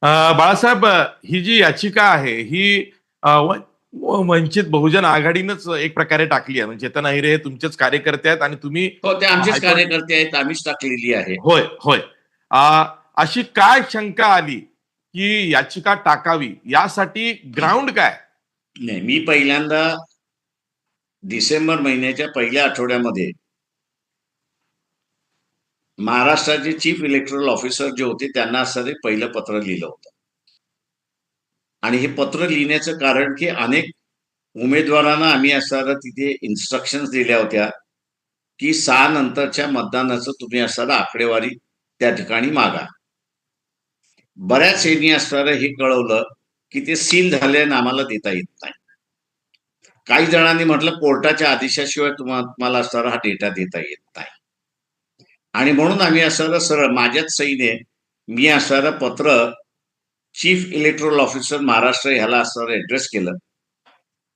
बाळासाहेब, ही जी याचिका आहे ही वंचित बहुजन आघाडीनंच एक प्रकारे टाकली आहे. म्हणजे चेतन अहिरे हे तुमचेच कार्यकर्ते आहेत आणि तुम्ही हो, ते आमचेच हायकोर्ट. कार्यकर्ते आहेत, आम्हीच टाकलेली आहे. होय होय. अशी काय शंका आली की याचिका टाकावी, यासाठी ग्राउंड काय? नाही, मी पहिल्यांदा डिसेंबर महिन्याच्या पहिल्या आठवड्यामध्ये महाराष्ट्राचे चीफ इलेक्टोरल ऑफिसर जे होते त्यांना असं पहिलं पत्र लिहिलं होतं. आणि हे पत्र लिहिण्याचं कारण की अनेक उमेदवारांना आम्ही असणारा तिथे इन्स्ट्रक्शन्स दिल्या होत्या की 6 नंतरच्या मतदानाचं तुम्ही असणारा आकडेवारी त्या ठिकाणी मागा. बऱ्याच यांनी असणारं हे कळवलं की ते सील झाल्याने आम्हाला देता येत नाही. काही जणांनी म्हटलं कोर्टाच्या आदेशाशिवाय तुम्हाला असणारा हा डेटा देता येत नाही. आणि म्हणून आम्ही असणारं सरळ माझ्याच सहीने मी असणारं पत्र चीफ इलेक्टोरल ऑफिसर महाराष्ट्र ह्याला असणारं ऍड्रेस केलं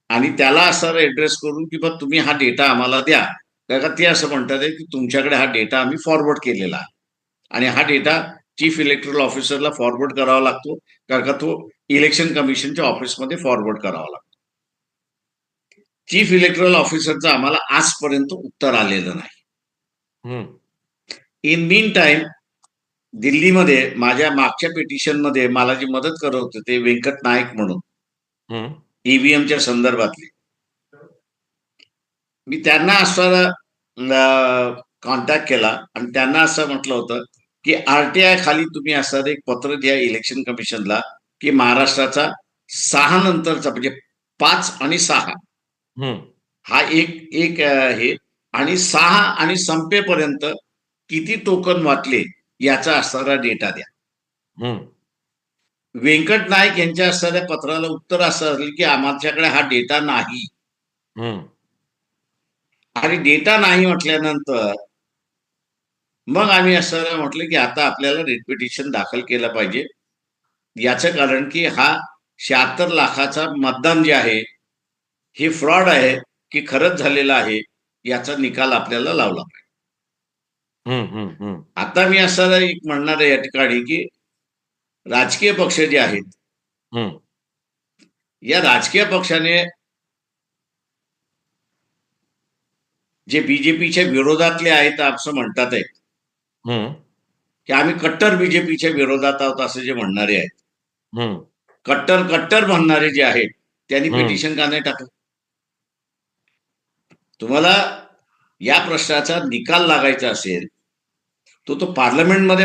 आणि त्याला असणारं ऍड्रेस करून की बघ तुम्ही हा डेटा आम्हाला द्या. कारण ते असं म्हणतात की तुमच्याकडे हा डेटा आम्ही फॉरवर्ड केलेला आहे आणि हा डेटा चीफ इलेक्टोरल ऑफिसरला फॉरवर्ड करावा लागतो, कारण का तो इलेक्शन कमिशनच्या ऑफिसमध्ये फॉरवर्ड करावा लागतो. चीफ इलेक्टोरल ऑफिसरचं आम्हाला आजपर्यंत उत्तर आलेलं नाही. इन मीन टाइम दिल्लीमध्ये माझ्या मागच्या पिटिशनमध्ये मला जी मदत करत होते ते व्यंकट नाईक म्हणून ईव्हीएमच्या संदर्भातले, मी त्यांना असं कॉन्टॅक्ट केला आणि त्यांना असं म्हटलं होतं की आरटीआय खाली तुम्ही असं एक पत्र द्या इलेक्शन कमिशनला की महाराष्ट्राचा 6 नंतरचा म्हणजे 5 आणि 6 हा एक हे आणि 6 आणि संपेपर्यंत किती टोकन वाटले याचा असणारा डेटा द्या. व्यंकट नाईक यांच्या असणाऱ्या पत्राला उत्तर असं असेल की आमच्याकडे हा डेटा नाही. आणि डेटा नाही म्हटल्यानंतर मग आम्ही असं म्हटलं की आता आपल्याला रिट पिटिशन दाखल केलं पाहिजे. याचं कारण की हा 76 लाखाचा मतदान जे आहे हे फ्रॉड आहे की खरंच झालेलं आहे, याचा निकाल आपल्याला लावला पाहिजे. आता मी असं एक म्हणणार आहे या ठिकाणी की राजकीय पक्ष जे आहेत या राजकीय पक्षाने जे बीजेपीच्या विरोधातले आहेत असं म्हणतात आहेत की आम्ही कट्टर बीजेपीच्या विरोधात आहोत असं जे म्हणणारे आहेत, कट्टर म्हणणारे जे आहेत त्यांनी पिटिशन का नाही टाकलं? तुम्हाला या प्रश्नाचा निकाल लागायचा असेल तो पार्लमेंटमध्ये